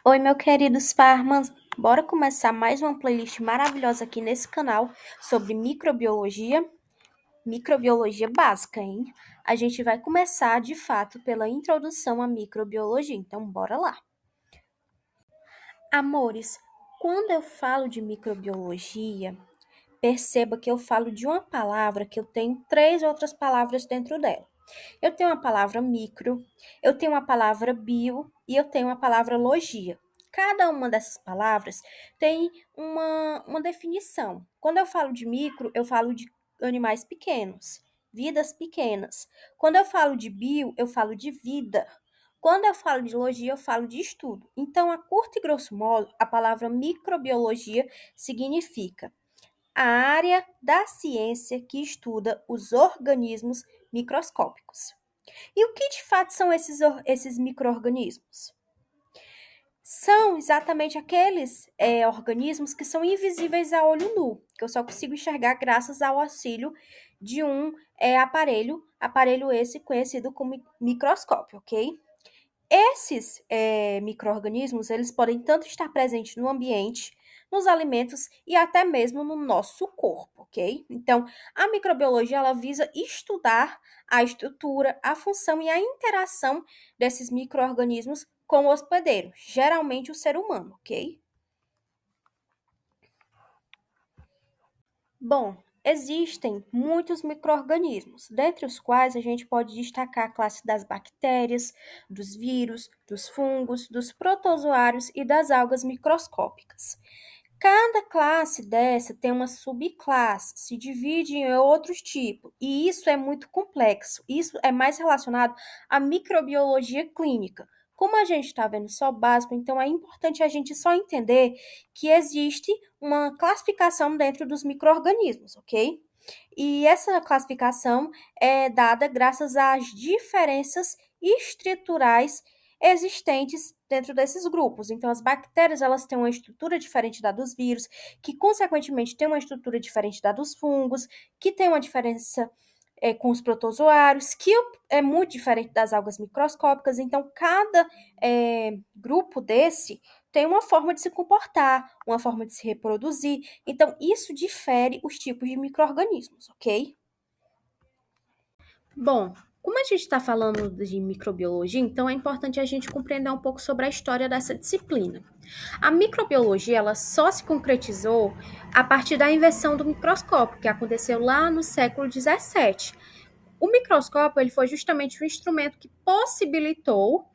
Oi, meu queridos farmas, bora começar mais uma playlist maravilhosa aqui nesse canal sobre microbiologia, microbiologia básica, hein? A gente vai começar, de fato, pela introdução à microbiologia, então bora lá. Amores, quando eu falo de microbiologia, perceba que eu falo de uma palavra que eu tenho três outras palavras dentro dela. Eu tenho uma palavra micro, eu tenho uma palavra bio e eu tenho uma palavra logia. Cada uma dessas palavras tem uma definição. Quando eu falo de micro, eu falo de animais pequenos, vidas pequenas. Quando eu falo de bio, eu falo de vida. Quando eu falo de logia, eu falo de estudo. Então, a curto e grosso modo, a palavra microbiologia significa a área da ciência que estuda os organismos microscópicos. E o que de fato são esses micro-organismos? São exatamente aqueles organismos que são invisíveis a olho nu, que eu só consigo enxergar graças ao auxílio de um aparelho esse conhecido como microscópio, ok? Esses micro-organismos, eles podem tanto estar presentes no ambiente, nos alimentos e até mesmo no nosso corpo, ok? Então, a microbiologia, ela visa estudar a estrutura, a função e a interação desses micro-organismos com o hospedeiro, geralmente o ser humano, ok? Bom, existem muitos micro-organismos, dentre os quais a gente pode destacar a classe das bactérias, dos vírus, dos fungos, dos protozoários e das algas microscópicas. Cada classe dessa tem uma subclasse, se divide em outros tipos, e isso é muito complexo. Isso é mais relacionado à microbiologia clínica. Como a gente está vendo só o básico, então é importante a gente só entender que existe uma classificação dentro dos micro-organismos, ok? E essa classificação é dada graças às diferenças estruturais existentes dentro desses grupos. Então, as bactérias, elas têm uma estrutura diferente da dos vírus, que, consequentemente, tem uma estrutura diferente da dos fungos, que tem uma diferença com os protozoários, que é muito diferente das algas microscópicas. Então, cada grupo desse tem uma forma de se comportar, uma forma de se reproduzir. Então, isso difere os tipos de micro-organismos, ok? Bom, como a gente está falando de microbiologia, então é importante a gente compreender um pouco sobre a história dessa disciplina. A microbiologia ela só se concretizou a partir da invenção do microscópio, que aconteceu lá no século XVII. O microscópio ele foi justamente o instrumento que possibilitou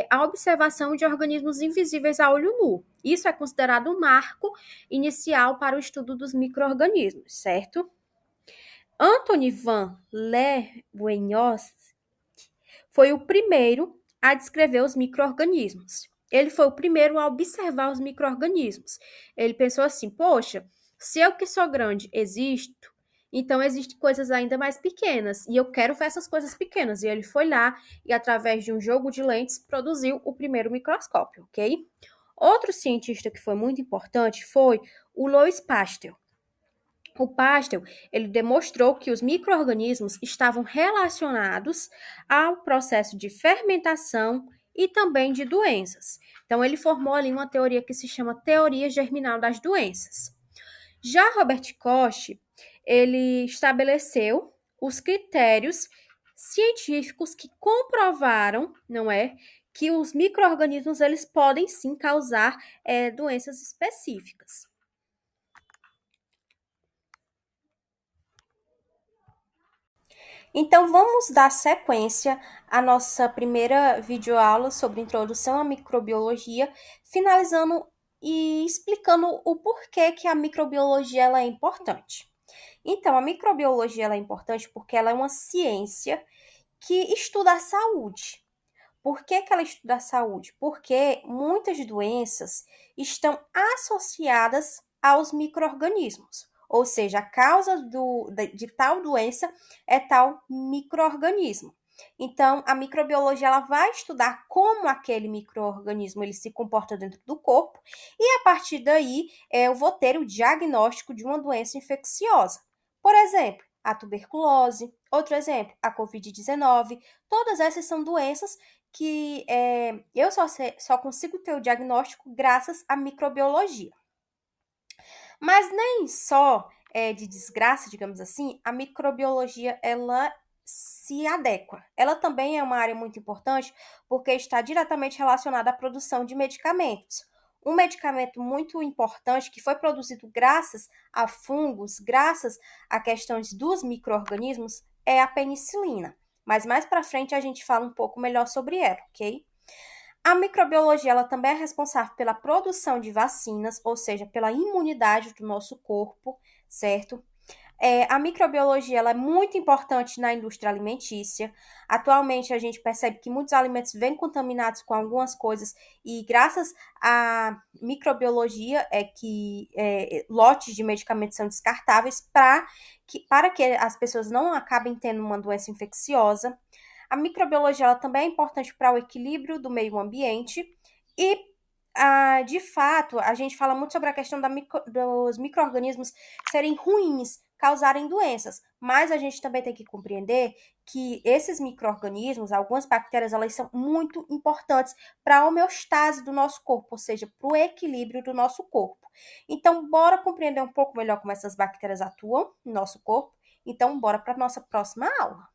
a observação de organismos invisíveis a olho nu. Isso é considerado um marco inicial para o estudo dos micro-organismos, certo? Anthony van Leeuwenhoek foi o primeiro a descrever os micro-organismos. Ele foi o primeiro a observar os micro-organismos. Ele pensou assim: poxa, se eu que sou grande existo, então existem coisas ainda mais pequenas e eu quero ver essas coisas pequenas. E ele foi lá e, através de um jogo de lentes, produziu o primeiro microscópio, ok? Outro cientista que foi muito importante foi o Louis Pasteur. O Pasteur, ele demonstrou que os micro-organismos estavam relacionados ao processo de fermentação e também de doenças. Então, ele formou ali uma teoria que se chama teoria germinal das doenças. Já Robert Koch, ele estabeleceu os critérios científicos que comprovaram, não é, que os micro-organismos eles podem sim causar doenças específicas. Então, vamos dar sequência à nossa primeira videoaula sobre introdução à microbiologia, finalizando e explicando o porquê que a microbiologia ela é importante. Então, a microbiologia ela é importante porque ela é uma ciência que estuda a saúde. Por que ela estuda a saúde? Porque muitas doenças estão associadas aos micro-organismos. Ou seja, a causa de tal doença é tal micro-organismo. Então, a microbiologia ela vai estudar como aquele micro-organismo ele se comporta dentro do corpo e, a partir daí, eu vou ter o diagnóstico de uma doença infecciosa. Por exemplo, a tuberculose, outro exemplo, a Covid-19. Todas essas são doenças que eu só consigo ter o diagnóstico graças à microbiologia. Mas nem só de desgraça, digamos assim, a microbiologia ela se adequa. Ela também é uma área muito importante porque está diretamente relacionada à produção de medicamentos. Um medicamento muito importante que foi produzido graças a fungos, graças a questões dos micro-organismos, é a penicilina. Mas mais para frente a gente fala um pouco melhor sobre ela, ok? A microbiologia ela também é responsável pela produção de vacinas, ou seja, pela imunidade do nosso corpo, certo? A microbiologia ela é muito importante na indústria alimentícia. Atualmente, a gente percebe que muitos alimentos vêm contaminados com algumas coisas e graças à microbiologia é que lotes de medicamentos são descartáveis para que as pessoas não acabem tendo uma doença infecciosa. A microbiologia ela também é importante para o equilíbrio do meio ambiente e, de fato, a gente fala muito sobre a questão dos micro-organismos serem ruins, causarem doenças, mas a gente também tem que compreender que esses micro-organismos, algumas bactérias, elas são muito importantes para a homeostase do nosso corpo, ou seja, para o equilíbrio do nosso corpo. Então, bora compreender um pouco melhor como essas bactérias atuam no nosso corpo. Então, bora para a nossa próxima aula.